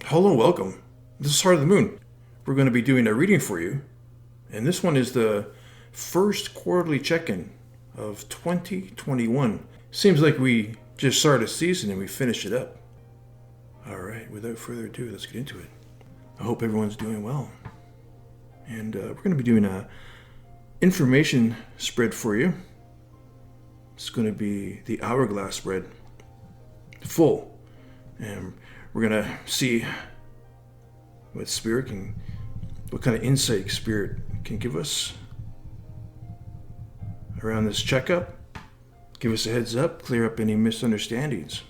Hello, welcome. This is Heart of the Moon. We're going to be doing a reading for you, and this one is the first quarterly check-in of 2021. Seems like we just started a season and we finished it up. Alright, without further ado, let's get into it. I hope everyone's doing well. And we're going to be doing a information spread for you. It's going to be the Hourglass spread. Full. And we're going to see what Spirit can, what kind of insight Spirit can give us around this checkup. Give us a heads up, clear up any misunderstandings.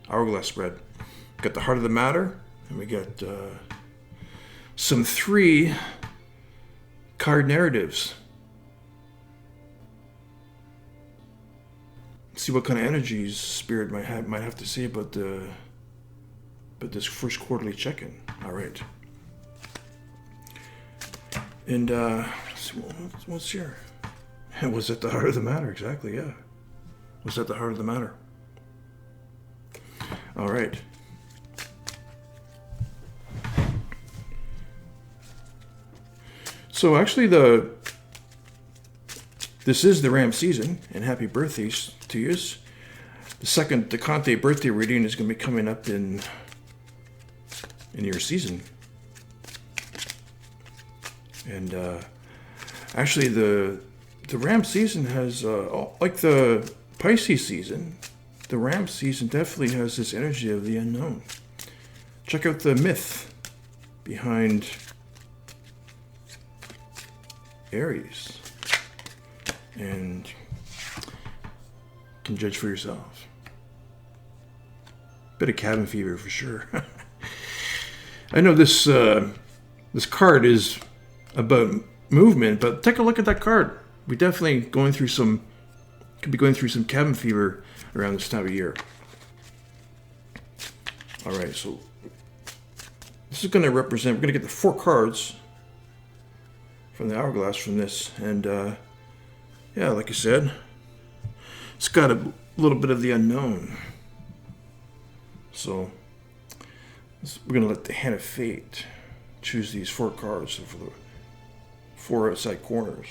Hourglass spread. Got the heart of the matter, and we got some 3 card narratives. See what kind of energies Spirit might have to say about this first quarterly check-in. All right. And what's here? Was at the heart of the matter? Exactly. Yeah. Was at the heart of the matter? All right. So actually, this is the Ram season, and happy birthdays to you. The second Decante birthday reading is going to be coming up in your season. And actually, the Ram season has, like the Pisces season, the Ram season definitely has this energy of the unknown. Check out the myth behind Aries, and can judge for yourself. Bit of cabin fever for sure. I know this card is about movement, but take a look at that card. We definitely could be going through some cabin fever around this time of year. All right, so this is going to represent. We're going to get the 4 cards from the Hourglass from this, and yeah, like I said, it's got a little bit of the unknown. So we're going to let the Hand of Fate choose these 4 cards for the 4 outside corners.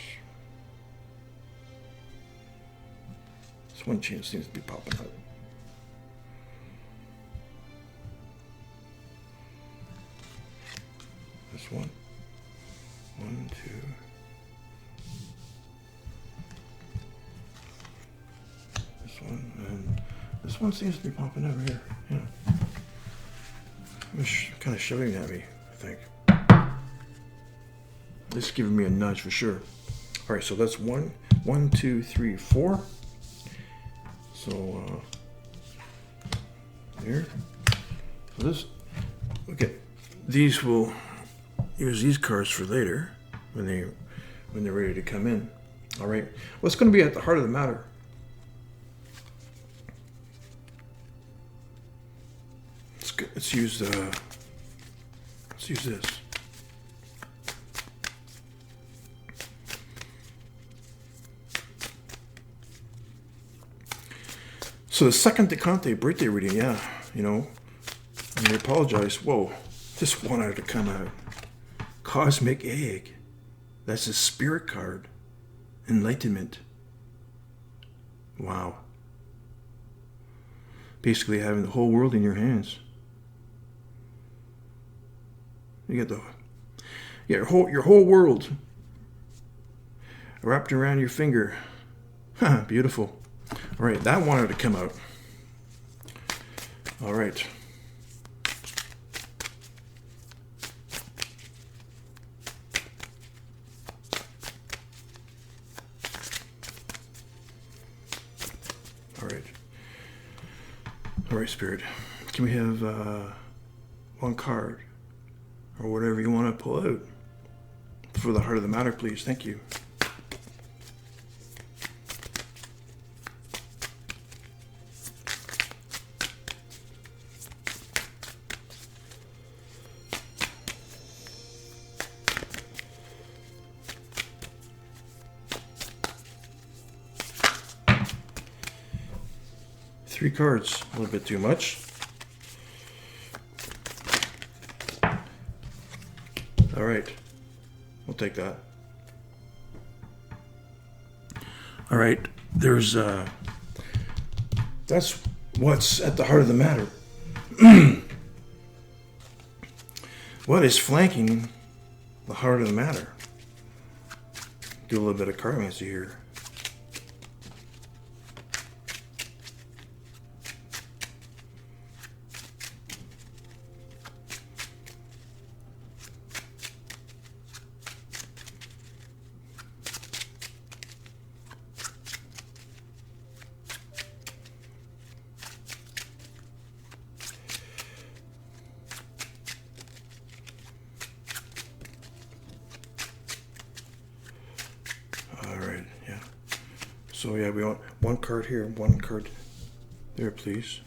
This one change seems to be popping up. This one. 1, 2. This one, and this one seems to be popping over here. Yeah. It's kind of shouting at me, I think. This is giving me a nudge for sure. All right, so that's 1, 2, 3, 4. So there. So this. Okay, these will use these cards for later when they're ready to come in. All right. What's going to be at the heart of the matter? Let's use this. So the second Decante birthday reading, yeah, and I apologize. Whoa, this one had to come out. Cosmic Egg. That's a spirit card. Enlightenment. Wow. Basically having the whole world in your hands. You got your whole world wrapped around your finger. Beautiful. All right, that wanted to come out. All right. All right, Spirit. Can we have 1 card or whatever you want to pull out for the heart of the matter, please? Thank you. Three cards, a little bit too much. All right. We'll take that. All right. There's, that's what's at the heart of the matter. What is flanking the heart of the matter? Do a little bit of cardmancy here. So yeah, we want one card here, one card there, please,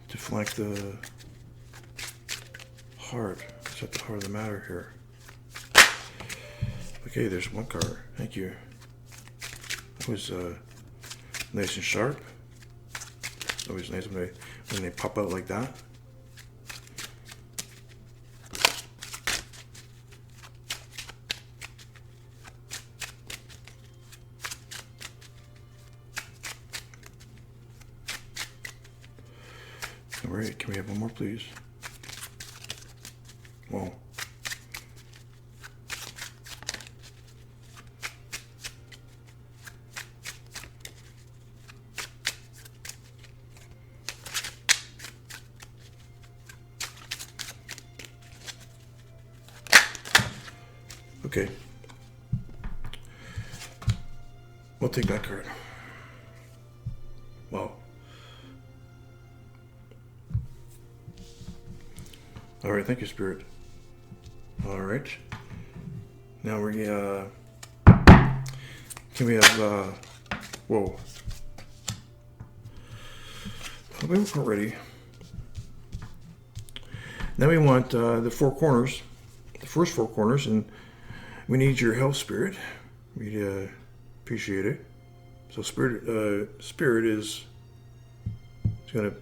to flank the heart. It's at the heart of the matter here. Okay, there's one card. Thank you. That was nice and sharp. Always nice when they pop out like that. All right, can we have one more, please? Whoa. Okay. We'll take that card. Wow. All right, thank you, Spirit. All right. Now we're can we have whoa. We weren't ready. Now we want the four corners, the first four corners, and we need your help, Spirit. We appreciate it. So Spirit is going to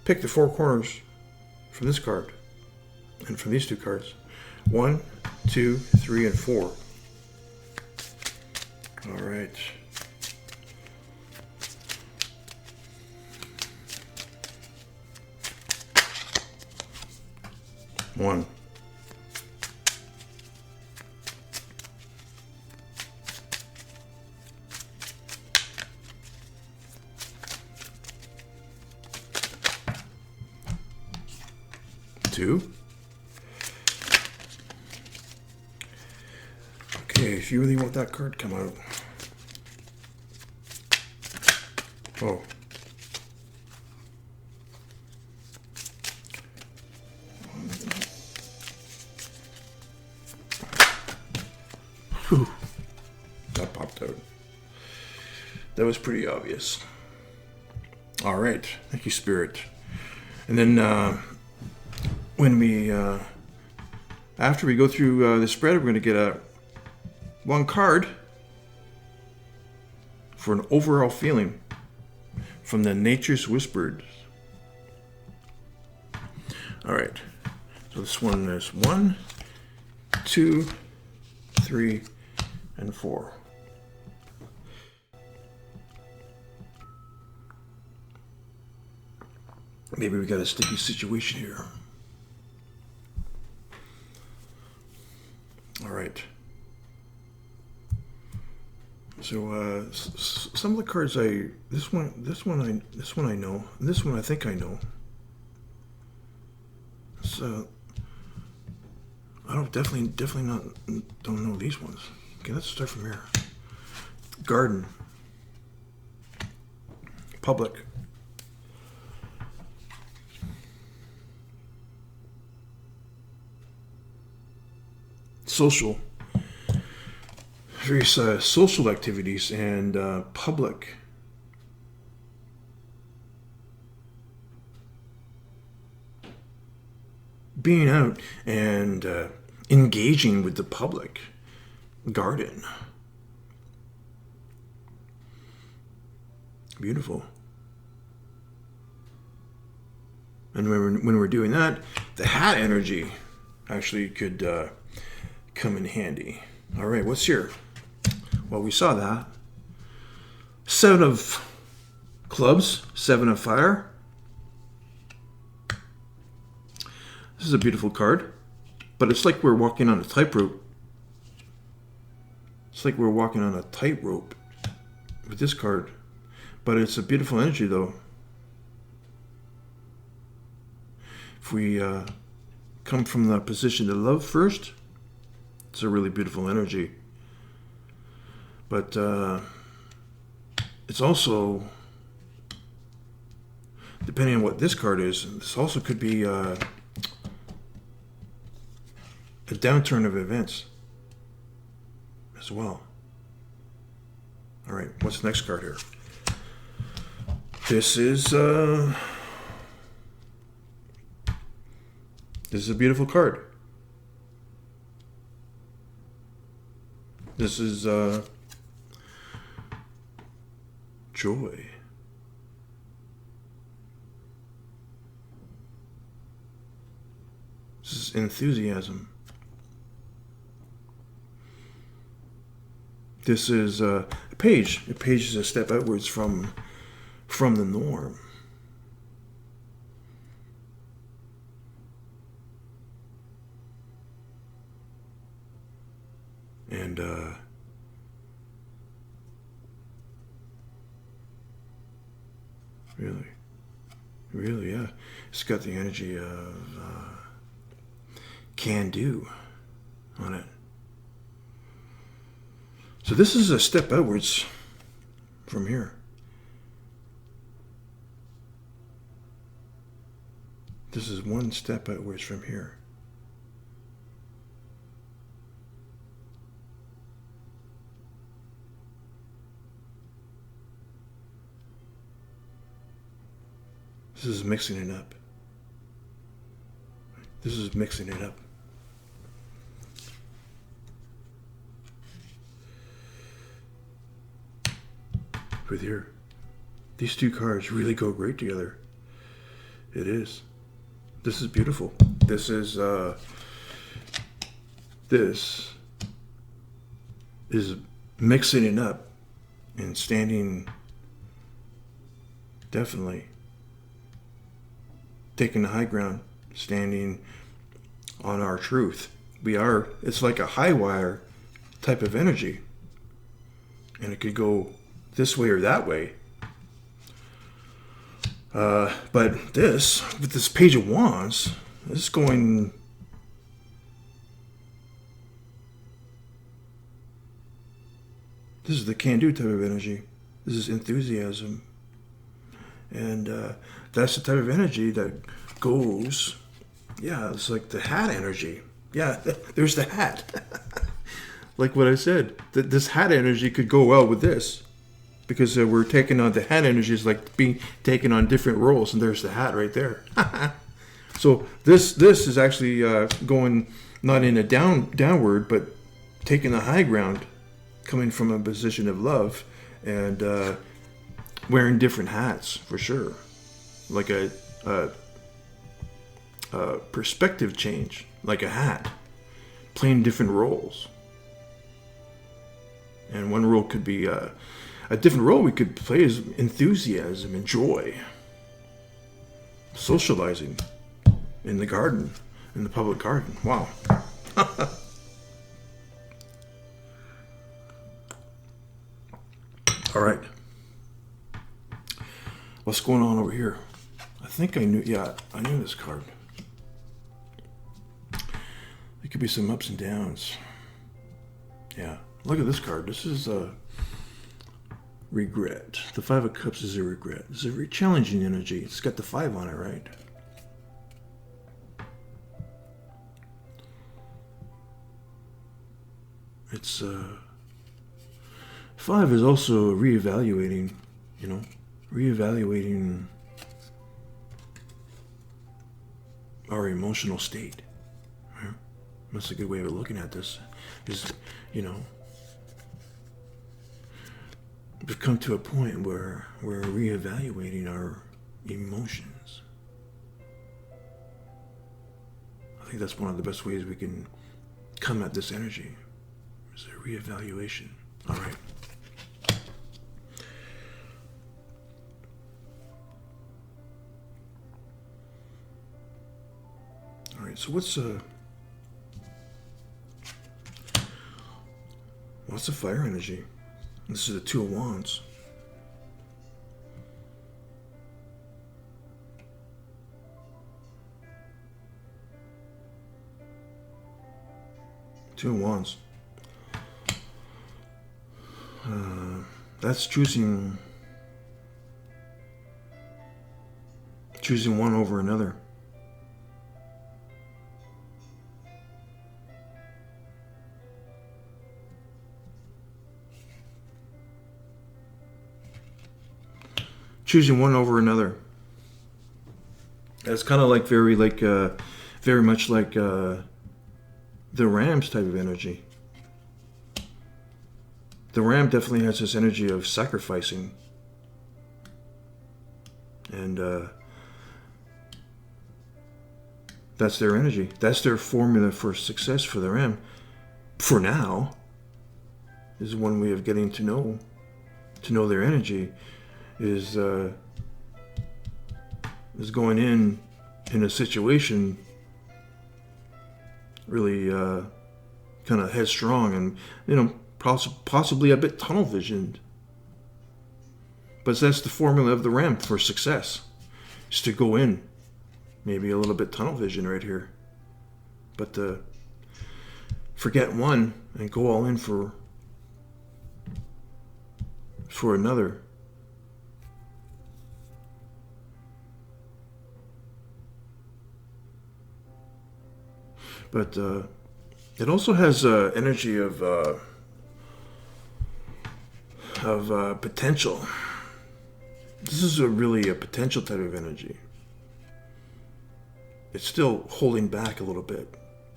pick the four corners from this card and from these two cards. 1, 2, 3, and 4. All right. One. Two. Okay, if you really want that card to come out. Oh. Whew. That popped out. That was pretty obvious. All right. Thank you, Spirit. And then when we, after we go through the spread, we're going to get one card for an overall feeling from the Nature's Whispers. All right. So this one is 1, 2, 3, and 4. Maybe we got a sticky situation here. All right. So some of the cards this one I know. This one I think I know. So I definitely don't know these ones. Okay, let's start from here. Garden. Public. Social. Various social activities and public. Being out and engaging with the public. Garden. Beautiful. And when we're doing that, the hat energy actually could come in handy. All right, what's here? Well, we saw that. 7 of clubs, 7 of fire. This is a beautiful card, but it's like we're walking on a tightrope. It's like we're walking on a tightrope with this card, but it's a beautiful energy though. If we come from the position of love first, it's a really beautiful energy. But it's also, depending on what this card is, this also could be a downturn of events as well. All right, what's the next card here? This is a beautiful card. This is joy. This is enthusiasm. This is a page. A page is a step outwards from the norm. And really, yeah, it's got the energy of can do on it. So this is a step outwards from here. This is one step outwards from here. This is mixing it up. This is mixing it up. With here, these two cards really go great together. It is. This is beautiful. This is mixing it up and standing, definitely taking the high ground, standing on our truth. It's like a high wire type of energy, and it could go this way or that way. But this, with this Page of Wands, this is going... This is the can-do type of energy. This is enthusiasm. And that's the type of energy that goes... Yeah, it's like the hat energy. Yeah, there's the hat. Like what I said, this hat energy could go well with this. Because we're taking on the hat energy is like being taken on different roles, and there's the hat right there. So this is actually going not in a downward, but taking the high ground, coming from a position of love, and wearing different hats for sure, like a perspective change, like a hat, playing different roles. And one role could be a different role we could play is enthusiasm and joy. Socializing in the garden, in the public garden. Wow. All right. What's going on over here? I think I knew this card. There could be some ups and downs. Yeah. Look at this card. This is regret. The 5 of Cups is a regret. It's a very challenging energy. It's got the 5 on it, right? It's 5 is also reevaluating, reevaluating our emotional state. Right? That's a good way of looking at this. Is, we've come to a point where we're reevaluating our emotions. I think that's one of the best ways we can come at this energy, is a reevaluation. All right. All right, so what's the fire energy? This is the Two of Wands. Two of Wands. That's choosing one over another. Choosing one over another. It's kind of like very much like the Ram's type of energy. The Ram definitely has this energy of sacrificing. And that's their energy. That's their formula for success for the Ram. For now, is one way of getting to know their energy, is going in a situation really kind of headstrong and, possibly a bit tunnel visioned. But that's the formula of the Ram for success, is to go in maybe a little bit tunnel vision right here, but forget one and go all in for another. But it also has energy of potential. This is really a potential type of energy. It's still holding back a little bit.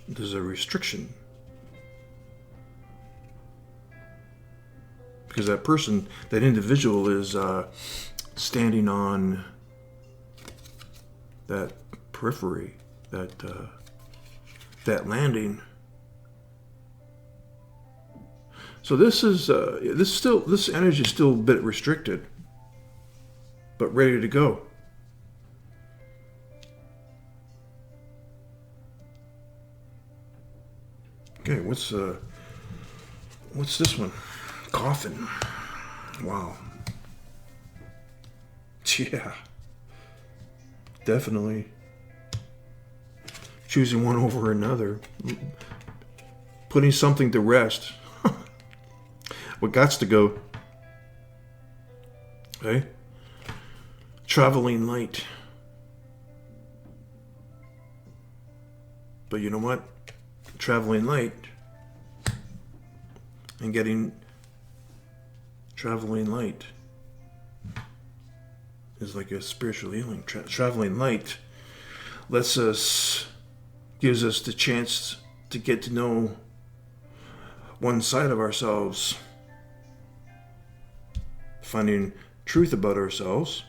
There's a restriction. Because that person, that individual, is standing on that periphery, that landing. So this energy is still a bit restricted, but ready to go. Okay, what's this one? Coffin. Wow. Yeah. Definitely. Choosing one over another. Putting something to rest. What gots to go. Okay? Traveling light. But you know what? Traveling light and getting traveling light is like a spiritual healing. Traveling light gives us the chance to get to know one side of ourselves, finding truth about ourselves,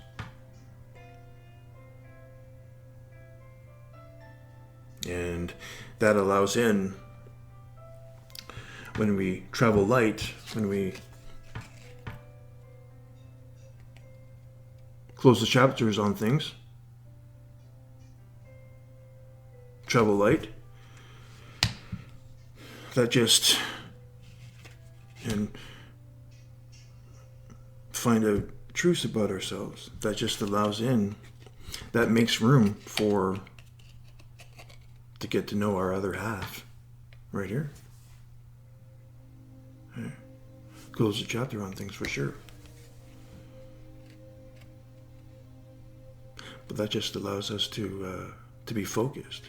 and that allows in, when we travel light, when we close the chapters on things, travel light, that just, and find out truth about ourselves, that just allows in, that makes room to get to know our other half, right here. Okay. Close the chapter on things for sure. But that just allows us to be focused.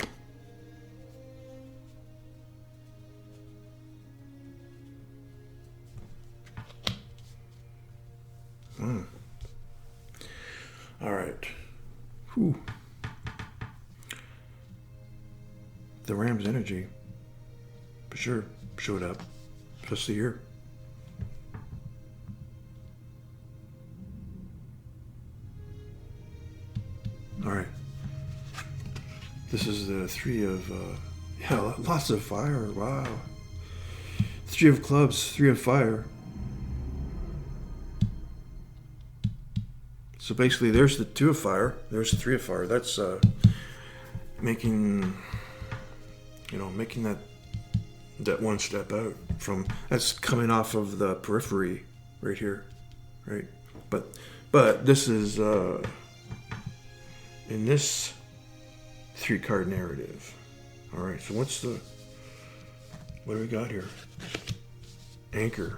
All right. Whew. The Ram's energy, for sure, showed up, especially here. All right. This is the Three of Yeah, lots of fire. Wow. 3 of clubs, 3 of fire. So basically, there's the 2 of fire. There's the 3 of fire. That's making that one step out from. That's coming off of the periphery right here, right? But this is in this 3-card narrative. All right. So what do we got here? Anchor.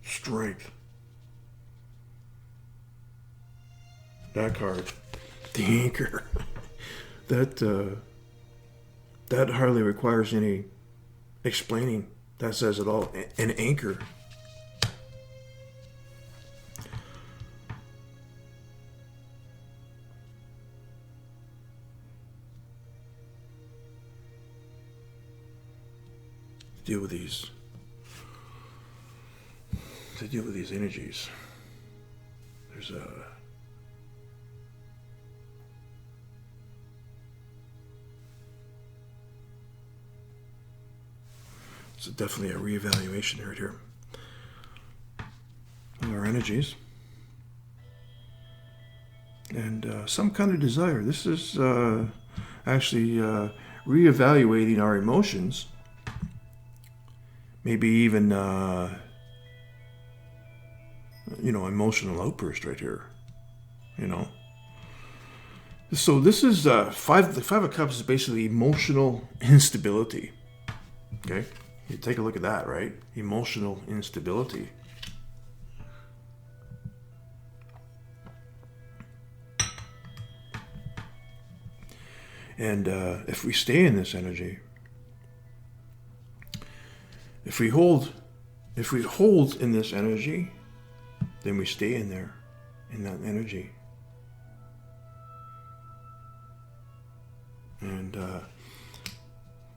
Strength. That card. The anchor. That hardly requires any explaining. That says it all. An anchor. To deal with these energies. There's it's definitely a reevaluation right here of our energies and some kind of desire. This is actually reevaluating our emotions. Maybe even, emotional outburst right here, So this is the 5 of Cups is basically emotional instability. Okay, you take a look at that, right? Emotional instability. And if we stay in this energy. If we hold in this energy, then we stay in there, in that energy. And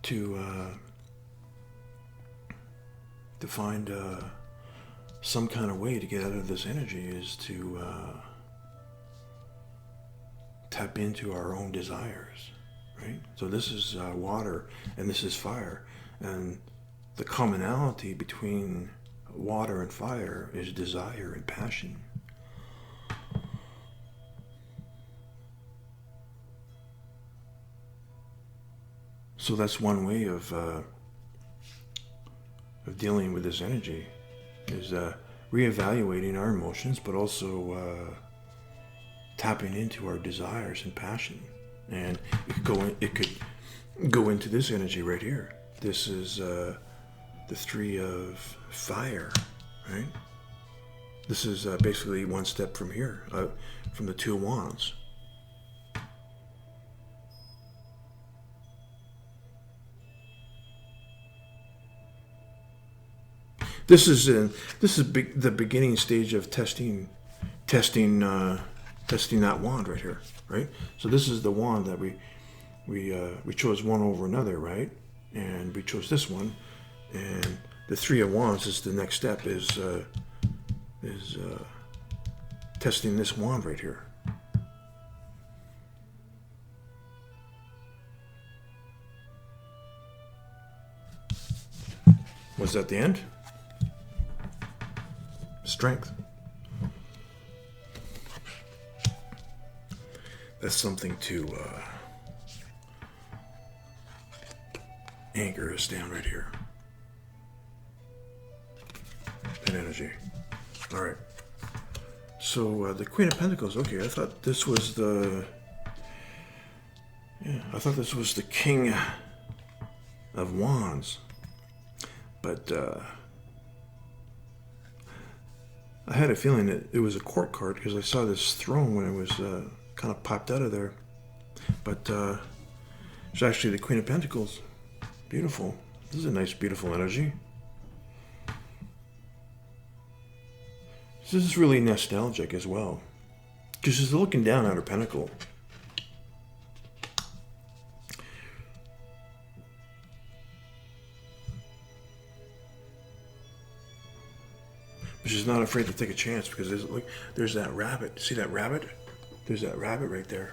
to find some kind of way to get out of this energy is to tap into our own desires, right? So this is water and this is fire, and the commonality between water and fire is desire and passion. So that's one way of dealing with this energy, is reevaluating our emotions, but also tapping into our desires and passion. And it could go into this energy right here. This is the 3 of fire, right? This is basically one step from here, from the 2 of wands. This is the beginning stage of testing that wand right here, right? So this is the wand that we chose one over another, right? And we chose this one. And the 3 of wands is the next step, is testing this wand right here. Was that the end? Strength. That's something to anchor us down right here. That energy. All right. So the Queen of Pentacles. Okay, I thought this was the King of Wands, but I had a feeling that it was a court card because I saw this throne when it was kind of popped out of there. But it's actually the Queen of Pentacles. Beautiful. This is a nice, beautiful energy. This is really nostalgic as well, because she's looking down at her pentacle. But she's not afraid to take a chance, because there's that rabbit. See that rabbit? There's that rabbit right there.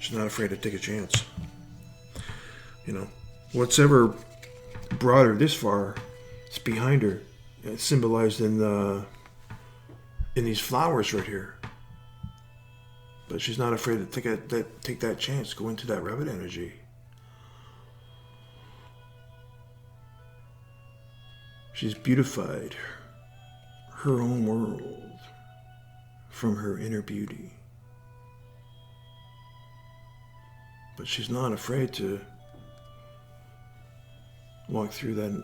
She's not afraid to take a chance. You know, what's ever brought her this far, it's behind her. It's symbolized in these flowers right here. But she's not afraid to take that chance, go into that rabbit energy. She's beautified her own world from her inner beauty. But she's not afraid to walk through that.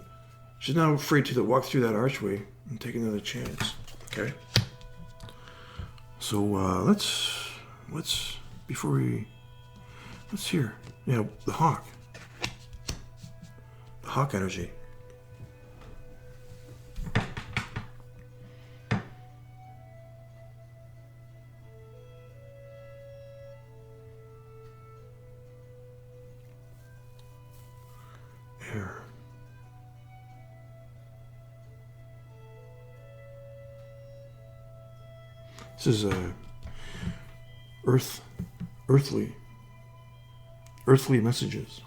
She's not afraid to walk through that archway and take another chance. Okay. So let's hear. Yeah, the hawk. The hawk energy. Air. This is earthly messages.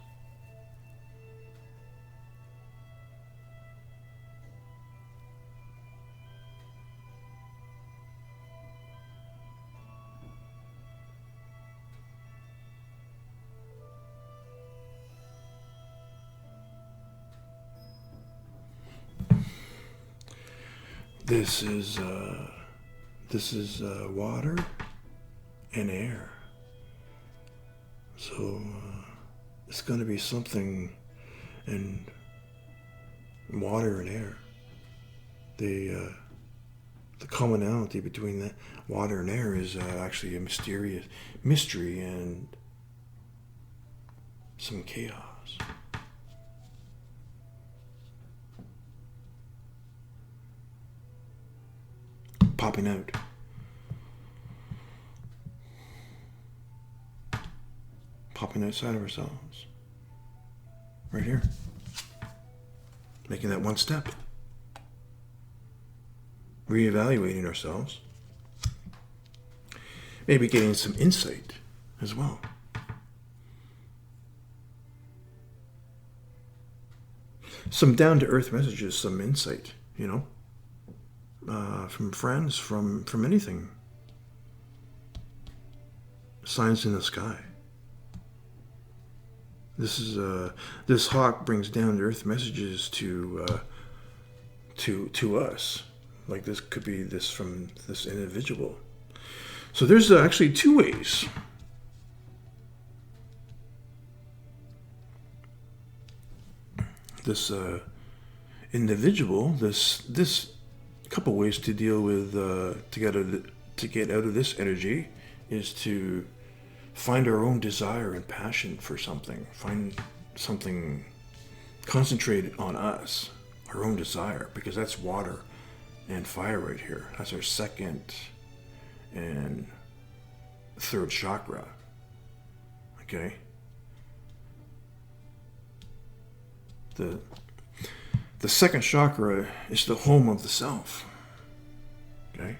This is water and air. So it's going to be something in water and air. The commonality between the water and air is actually a mysterious mystery and some chaos. Popping out. Popping outside of ourselves. Right here. Making that one step. Reevaluating ourselves. Maybe getting some insight as well. Some down-to-earth messages, some insight, you know. From friends, from anything. Signs in the sky. This hawk brings down to earth messages to us. Like this could be this from this individual. So there's actually two ways. This individual, this couple ways to deal with to get out of this energy is to find our own desire and passion for something. Find something, concentrate on us, our own desire, because that's water and fire right here. That's our second and third chakra. Okay? The second chakra is the home of the self. Okay?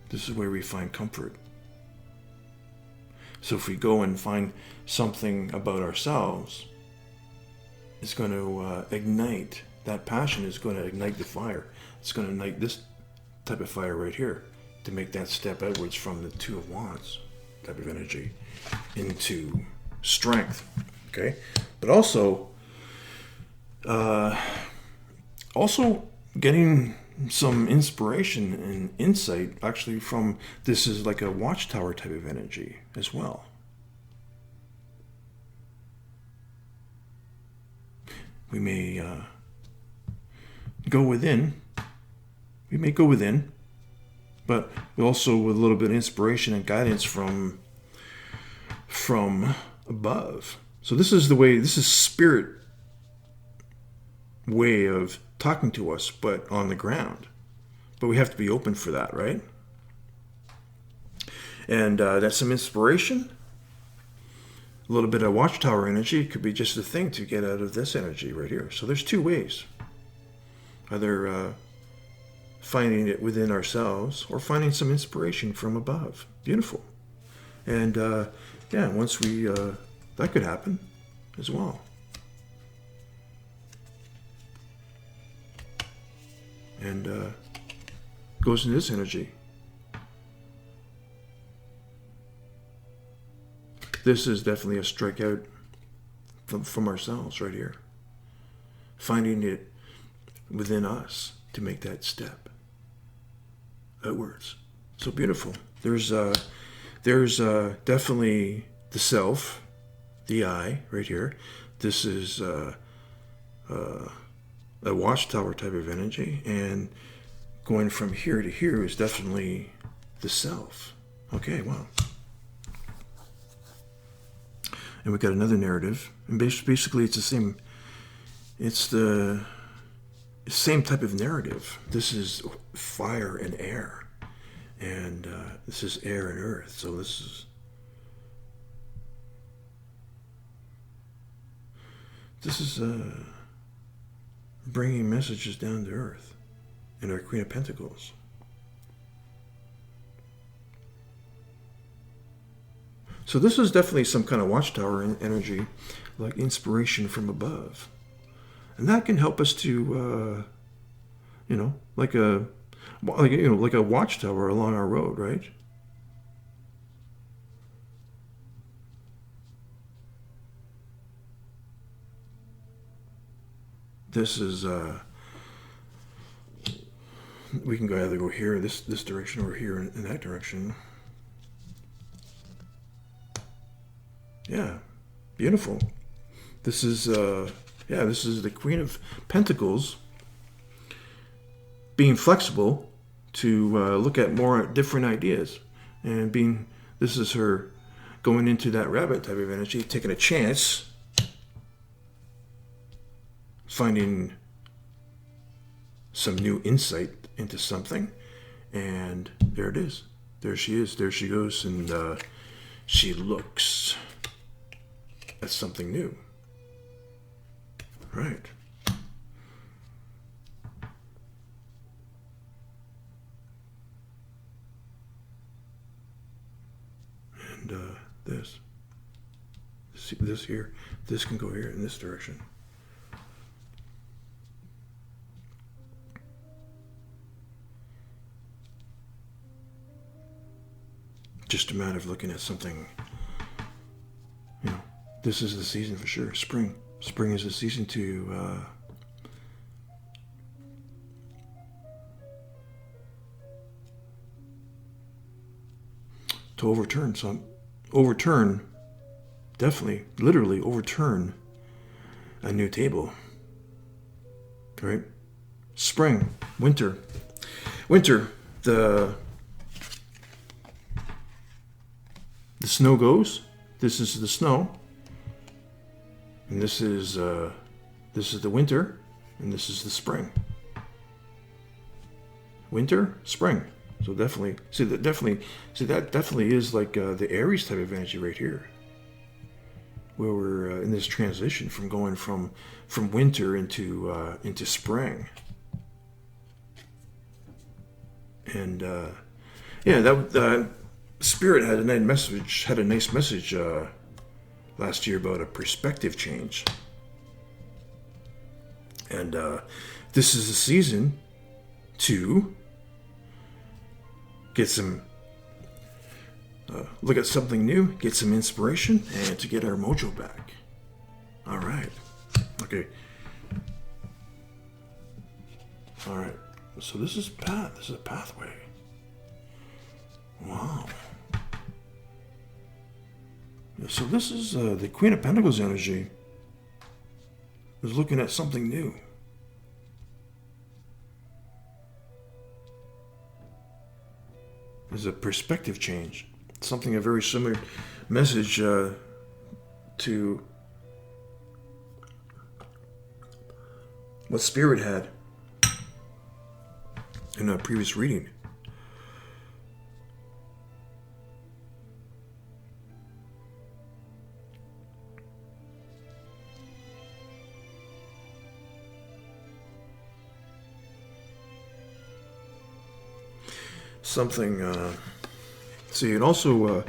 This is where we find comfort. So if we go and find something about ourselves, it's going to ignite, that passion is going to ignite the fire. It's going to ignite this type of fire right here to make that step outwards from the Two of Wands type of energy into strength. Okay? But also getting some inspiration and insight actually from, this is like a watchtower type of energy as well. We may go within. We may go within, but also with a little bit of inspiration and guidance from above. So this is the way, this is spirit way of talking to us, but on the ground. But we have to be open for that, right? And that's some inspiration. A little bit of watchtower energy could be just the thing to get out of this energy right here. So there's two ways. Either finding it within ourselves or finding some inspiration from above. Beautiful. And yeah, once we, that could happen as well. And goes in this energy. This is definitely a strikeout from ourselves right here. Finding it within us to make that step outwards. So beautiful. There's definitely the self, the I right here. This is a watchtower type of energy, and going from here to here is definitely the self. Okay, wow. And we got another narrative, and basically it's the same. It's the same type of narrative. This is fire and air, and this is air and earth. So this is bringing messages down to earth in our Queen of Pentacles. So this is definitely some kind of watchtower energy, like inspiration from above. And that can help us to, you know, like a watchtower along our road, right? This is, we can either go here, this direction, or here in that direction. Yeah, beautiful. This is, yeah, this is the Queen of Pentacles being flexible to look at more different ideas, and this is her going into that rabbit type of energy, taking a chance, finding some new insight into something, and there it is. There she is. There she goes, and she looks at something new. Right. And this here, this can go here in this direction. Just a matter of looking at something, you know, this is the season for sure. Spring. Spring is the season to overturn definitely, literally overturn a new table. Right? Spring, winter, the snow goes. This is the snow, and this is the winter, and this is the spring. Winter, spring. So definitely, that definitely is like the Aries type of energy right here, where we're in this transition from going from winter into spring. And yeah, that Spirit had a nice message last year about a perspective change, and this is a season to get some look at something new, get some inspiration, and to get our mojo back. All right. Okay. All right. So this is path. This is a pathway. Wow. So this is the Queen of Pentacles energy is looking at something new. There's a perspective change. Something, a very similar message to what Spirit had in a previous reading. something. See, and also,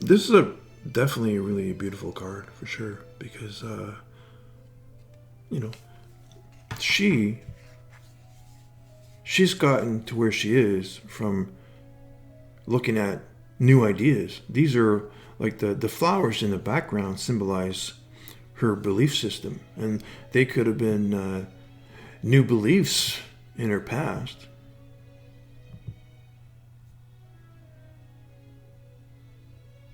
this is definitely a really beautiful card for sure, because you know, she's gotten to where she is from looking at new ideas. These are like the flowers in the background symbolize her belief system, and they could have been new beliefs in her past.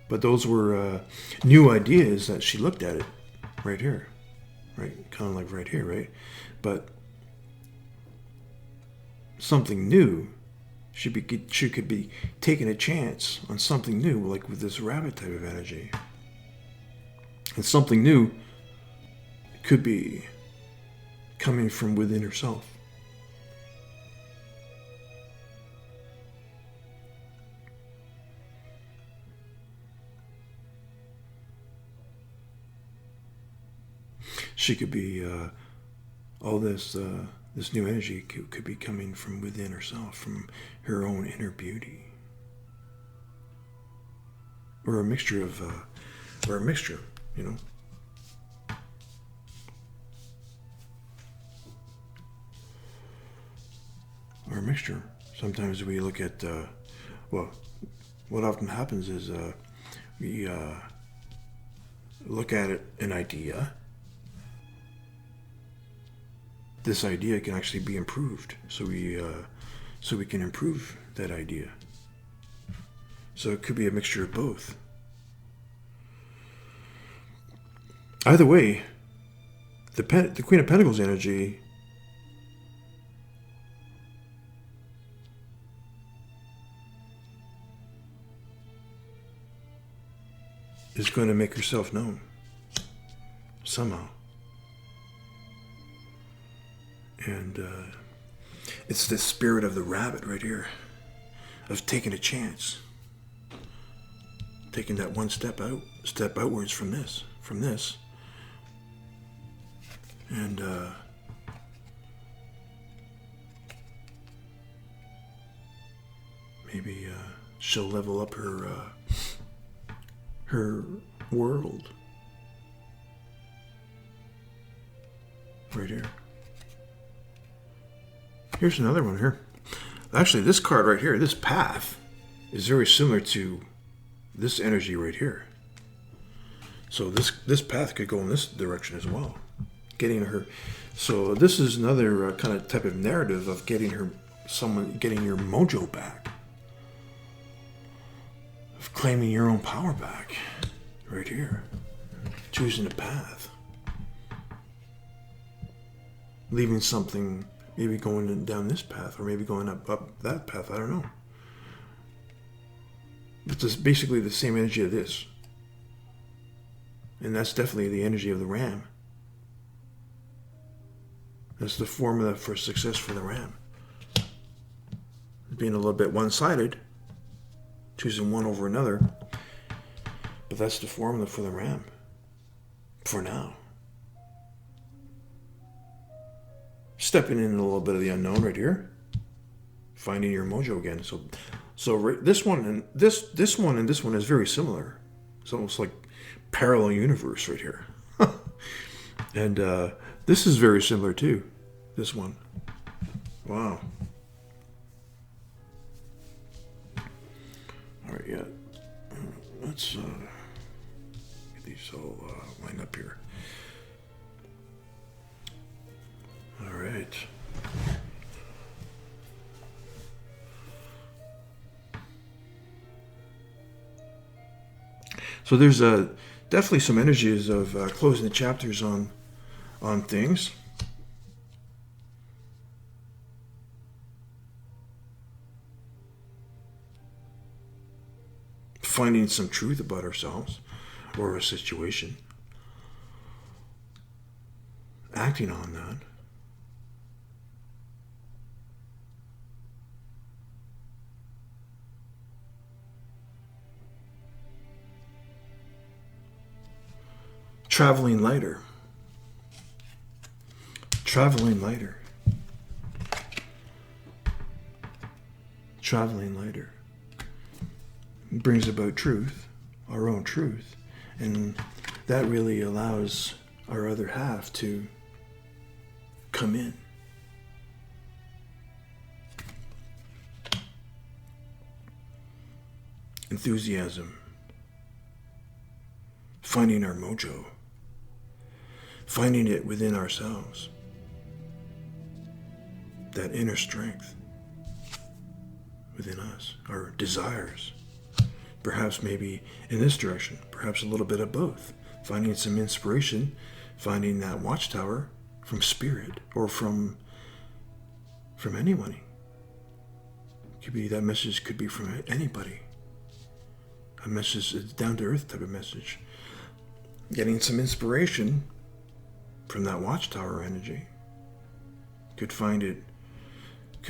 But those were new ideas that she looked at it right here, right? Kind of like right here, right? But something new, she could be taking a chance on something new, like with this rabbit type of energy. And something new could be coming from within herself. She could be all this new energy could be coming from within herself, from her own inner beauty, or a mixture, you know. Or a mixture. Sometimes we look at, well, what often happens is we look at an idea. This idea can actually be improved, so we can improve that idea. So it could be a mixture of both. Either way, the Queen of Pentacles energy is going to make herself known somehow. And it's the spirit of the rabbit right here, of taking a chance, taking that one step outwards from this, and maybe she'll level up her world right here. Here's another one here. Actually, this card right here, this path, is very similar to this energy right here. So this path could go in this direction as well. Getting her. So this is another kind of type of narrative of getting your mojo back. Of claiming your own power back. Right here. Choosing a path. Leaving something. Maybe going down this path, or maybe going up that path. I don't know. But it's basically the same energy of this. And that's definitely the energy of the ram. That's the formula for success for the ram. Being a little bit one-sided, choosing one over another. But that's the formula for the ram. For now. Stepping in a little bit of the unknown right here, finding your mojo again. So this one and this one is very similar. It's almost like parallel universe right here. And this is very similar too. This one, wow. All right, yeah. Let's get these all lined up here. All right. So there's definitely some energies of closing the chapters on things. Finding some truth about ourselves or a situation. Acting on that. Traveling lighter. Traveling lighter. traveling lighter. It brings about truth, our own truth, and that really allows our other half to come in. Enthusiasm, finding our mojo, finding it within ourselves, that inner strength within us, our desires, perhaps maybe in this direction, perhaps a little bit of both, finding some inspiration, finding that watchtower from spirit or from anyone. Could be that message could be from anybody. A message, a down-to-earth type of message. Getting some inspiration from that watchtower energy. Could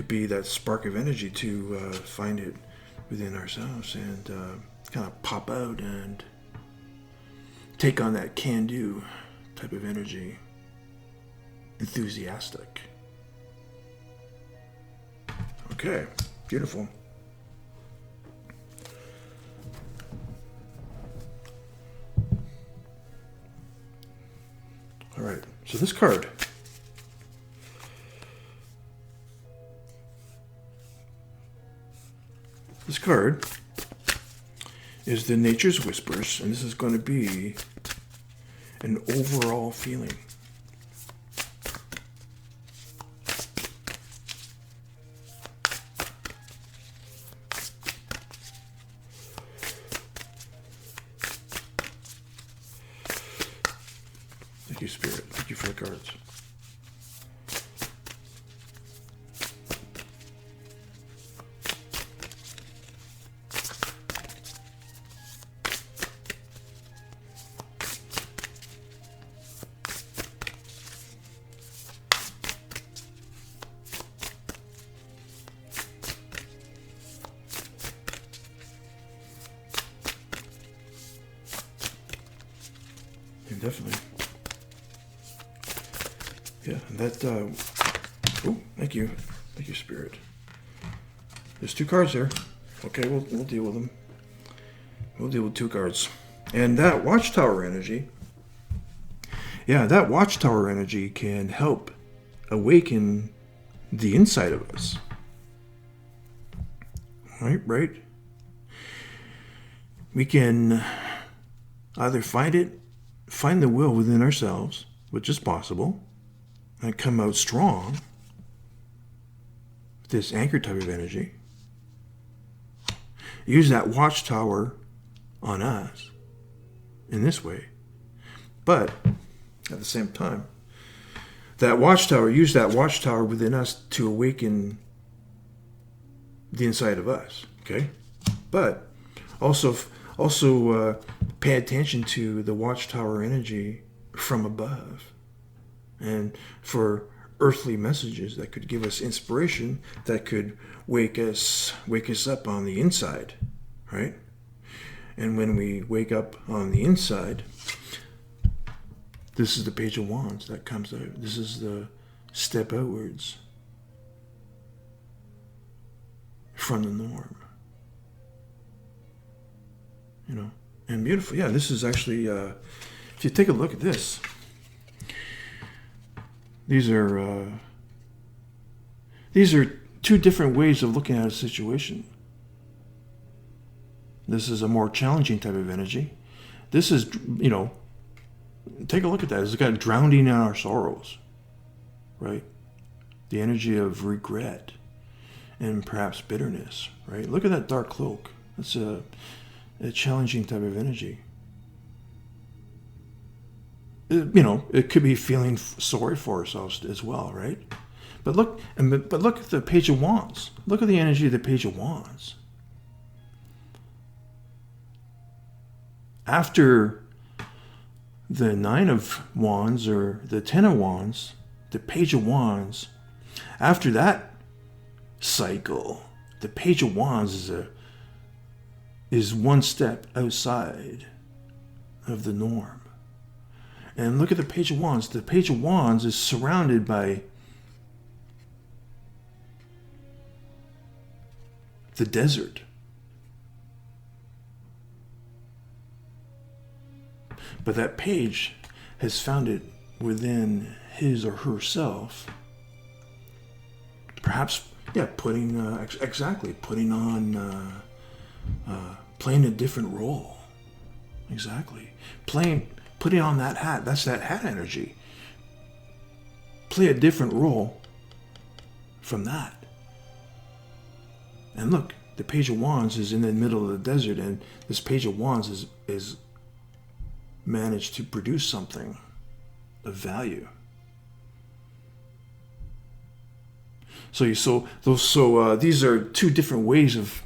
be that spark of energy to find it within ourselves and kind of pop out and take on that can-do type of energy. Enthusiastic. Okay, beautiful. All right, so this card. This card is the Nature's Whispers, and this is going to be an overall feeling. Thank you, Spirit. Thank you for the cards. Yeah, definitely. Yeah, and that, oh, thank you. Thank you, Spirit. There's two cards there. Okay, we'll deal with them. We'll deal with two cards. And that Watchtower energy, yeah, that Watchtower energy can help awaken the inside of us. Right? We can either find the will within ourselves, which is possible, and come out strong with this anchor type of energy. Use that watchtower on us in this way. But at the same time, use that watchtower within us to awaken the inside of us. Okay? But also pay attention to the watchtower energy from above, and for earthly messages that could give us inspiration, that could wake us up on the inside, right? And when we wake up on the inside, this is the Page of Wands that comes out. This is the step outwards from the norm. You know, and beautiful. Yeah, this is actually, if you take a look at this, these are two different ways of looking at a situation. This is a more challenging type of energy. This is, you know, take a look at that. It's got drowning in our sorrows, right? The energy of regret and perhaps bitterness, right? Look at that dark cloak. That's a challenging type of energy. You know, it could be feeling sorry for ourselves as well, right? But look at the Page of Wands. Look at the energy of the Page of Wands. After the Nine of Wands or the Ten of Wands, the Page of Wands, after that cycle, the Page of Wands is one step outside of the norm. And look at the Page of Wands. The Page of Wands is surrounded by the desert. But that page has found it within his or herself. Perhaps, yeah, putting on, playing a different role. Exactly. Putting on that hat. That's that hat energy. Play a different role from that. And look, the Page of Wands is in the middle of the desert, and this Page of Wands is managed to produce something of value. So these are two different ways of.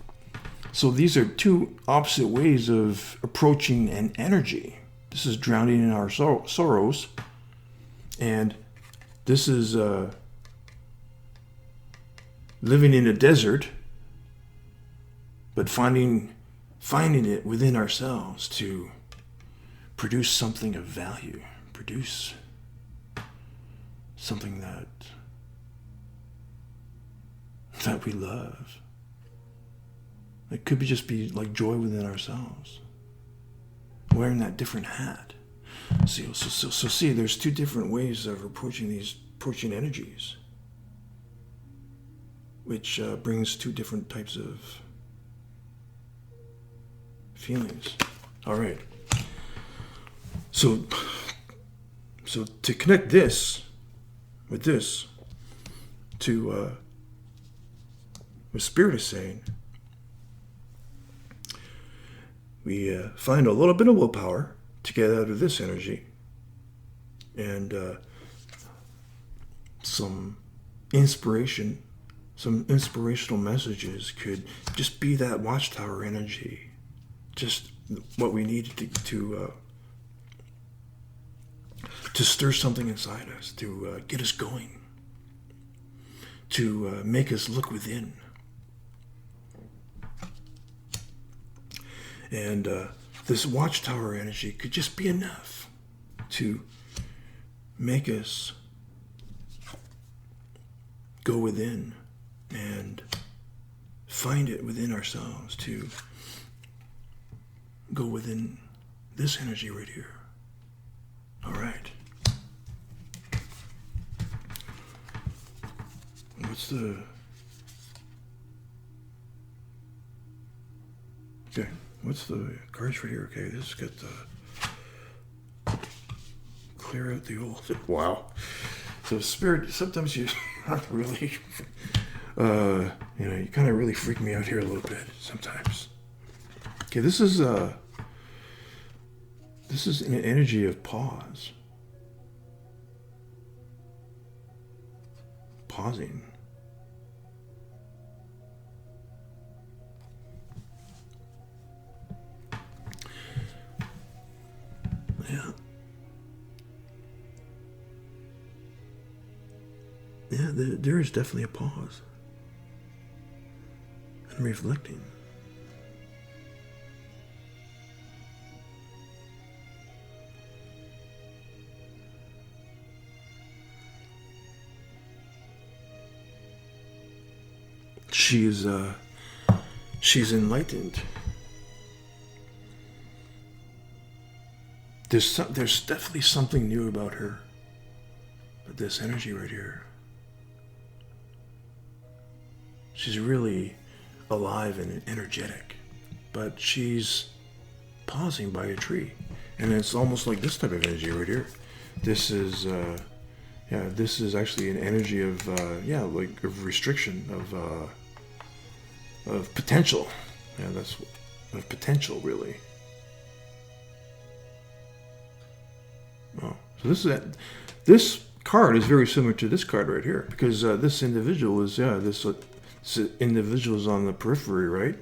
So these are two opposite ways of approaching an energy. This is drowning in our sorrows, and this is living in a desert, but finding it within ourselves to produce something of value, produce something that we love. It could just be like joy within ourselves, wearing that different hat. So see, there's two different ways of approaching energies, which brings two different types of feelings. All right. So to connect this with this, to what Spirit is saying, we find a little bit of willpower to get out of this energy, and some inspiration, some inspirational messages could just be that watchtower energy, just what we need to stir something inside us, to get us going, to make us look within. And this watchtower energy could just be enough to make us go within and find it within ourselves, to go within this energy right here. All right. What's the... Okay. What's the cards right here? Okay, this got the clear out the old. Wow. So Spirit, sometimes you really, you kind of really freak me out here a little bit sometimes. Okay, this is an energy of pause. Pausing. Yeah, there is definitely a pause. And reflecting. She's enlightened. There's definitely something new about her. But this energy right here, she's really alive and energetic, but she's pausing by a tree, and it's almost like this type of energy right here. This is this is actually an energy of like of restriction, of potential. Yeah, that's of potential, really. Oh, so this card is very similar to this card right here, because this individual is this individual is on the periphery, right?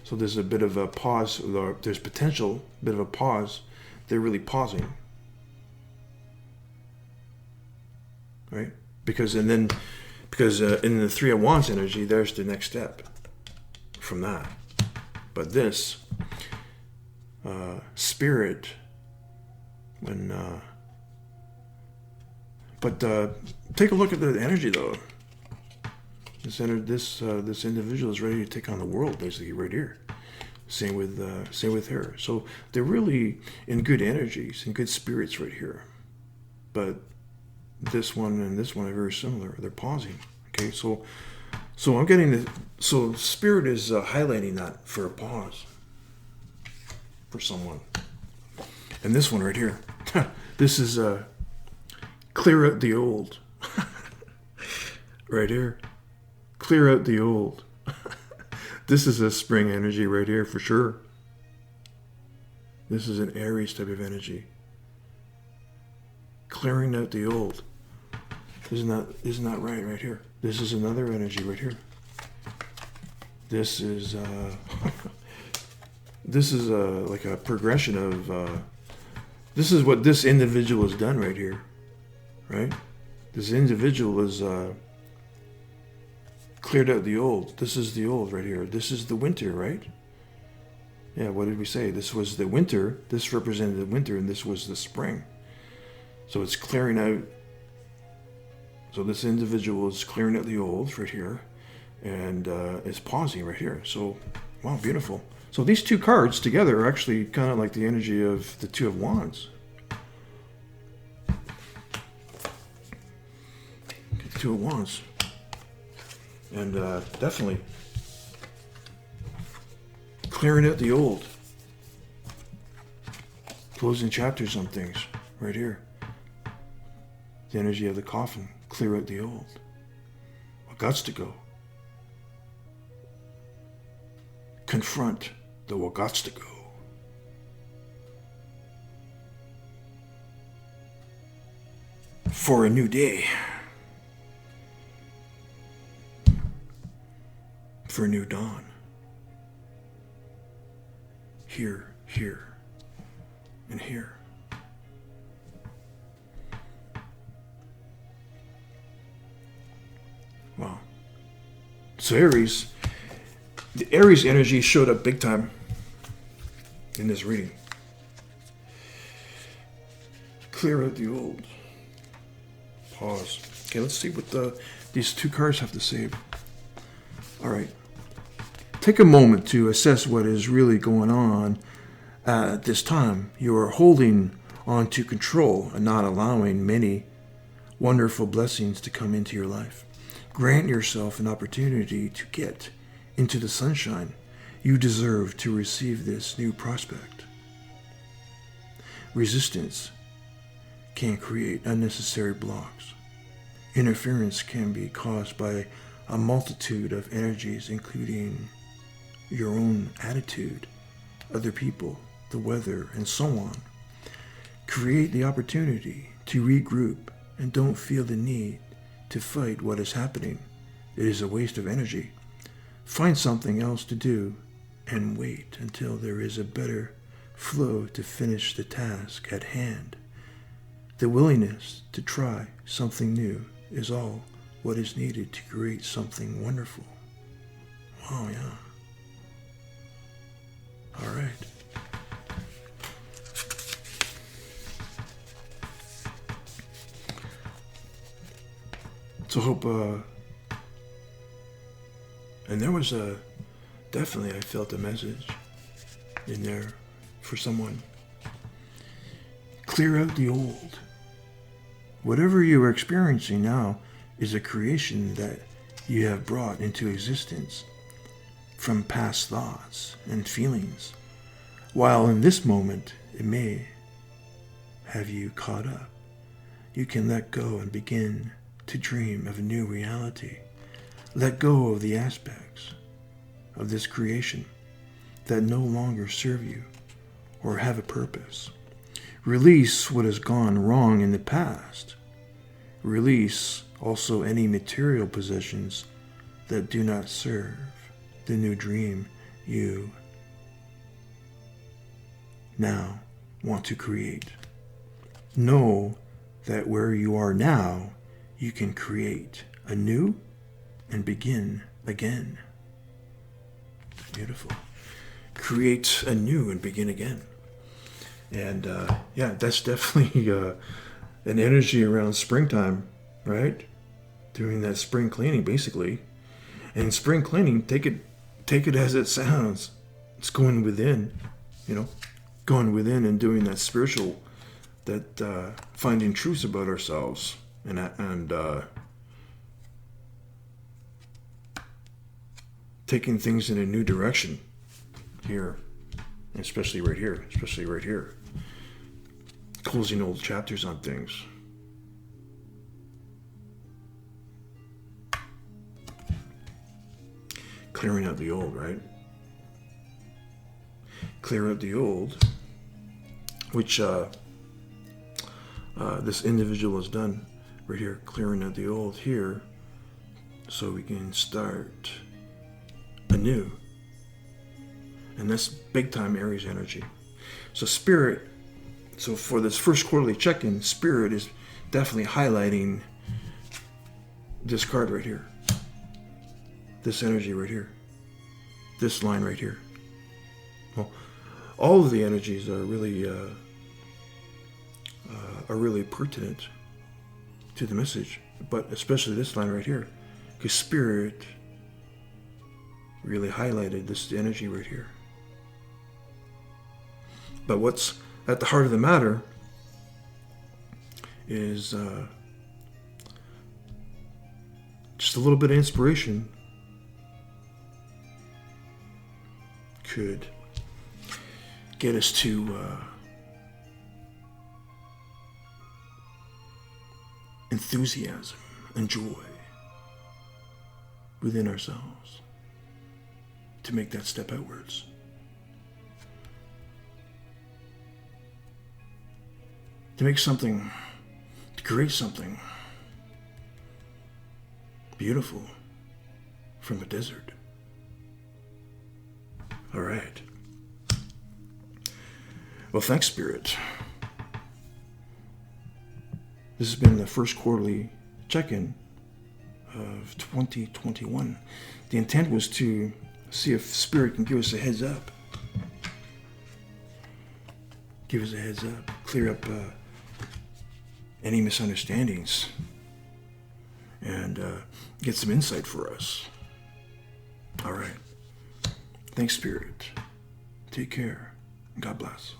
So there's a bit of a pause. There's potential, a bit of a pause. They're really pausing, right? Because in the Three of Wands energy, there's the next step from that. But this Spirit, when take a look at the energy though. This individual is ready to take on the world, basically, right here. Same with her. So they're really in good energies, in good spirits right here. But this one and this one are very similar. They're pausing. Okay, so I'm getting the. So Spirit is highlighting that for a pause for someone. And this one right here, this is clear out the old. Right here, clear out the old. This is a spring energy right here for sure. This is an Aries type of energy. Clearing out the old. Isn't that right here? This is another energy right here. This is like a progression of this is what this individual has done right here, right? This individual is cleared out the old. This is the old right here. This is the winter, right? Yeah, what did we say? This was the winter. This represented the winter, and this was the spring. So it's clearing out. So this individual is clearing out the old right here, and is pausing right here. So, wow, beautiful. So these two cards together are actually kind of like the energy of the Two of Wands. Two of Wands. And definitely clearing out the old. Closing chapters on things right here. The energy of the coffin. Clear out the old. What gots to go. Confront the what gots to go. For a new day. For a new dawn. Here, and here. Wow. So Aries, the Aries energy showed up big time in this reading. Clear out the old. Pause. Okay, let's see what these two cards have to say. All right. Take a moment to assess what is really going on at this time. You are holding on to control and not allowing many wonderful blessings to come into your life. Grant yourself an opportunity to get into the sunshine. You deserve to receive this new prospect. Resistance can create unnecessary blocks. Interference can be caused by a multitude of energies, including your own attitude, other people, the weather, and so on. Create the opportunity to regroup and don't feel the need to fight what is happening. It is a waste of energy. Find something else to do and wait until there is a better flow to finish the task at hand. The willingness to try something new is all what is needed to create something wonderful. Wow, yeah. All right. So hope, and there was definitely I felt a message in there for someone. Clear out the old. Whatever you are experiencing now is a creation that you have brought into existence from past thoughts and feelings. While in this moment it may have you caught up, you can let go and begin to dream of a new reality. Let go of the aspects of this creation that no longer serve you or have a purpose. Release what has gone wrong in the past. Release also any material possessions that do not serve the new dream you now want to create. Know that where you are now, you can create anew and begin again. Beautiful. Create anew and begin again. And yeah, that's definitely an energy around springtime, right? Doing that spring cleaning, basically. And spring cleaning, take it as it sounds. It's going within, going within and doing that spiritual, that finding truths about ourselves and taking things in a new direction here, especially right here. Closing old chapters on things. Clearing out the old, right? Clear out the old, which this individual has done right here, clearing out the old here, so we can start anew. And that's big time Aries energy. So Spirit, so for this first quarterly check-in, Spirit is definitely highlighting this card right here. This energy right here. This line right here. Well, all of the energies are really pertinent to the message, but especially this line right here, because Spirit really highlighted this energy right here. But what's at the heart of the matter is just a little bit of inspiration could get us to enthusiasm and joy within ourselves to make that step outwards. To make something, to create something beautiful from a desert. All right. Well, thanks, Spirit. This has been the first quarterly check-in of 2021. The intent was to see if Spirit can give us a heads up. Give us a heads up. Clear up any misunderstandings. And get some insight for us. All right. Thanks, Spirit. Take care. God bless.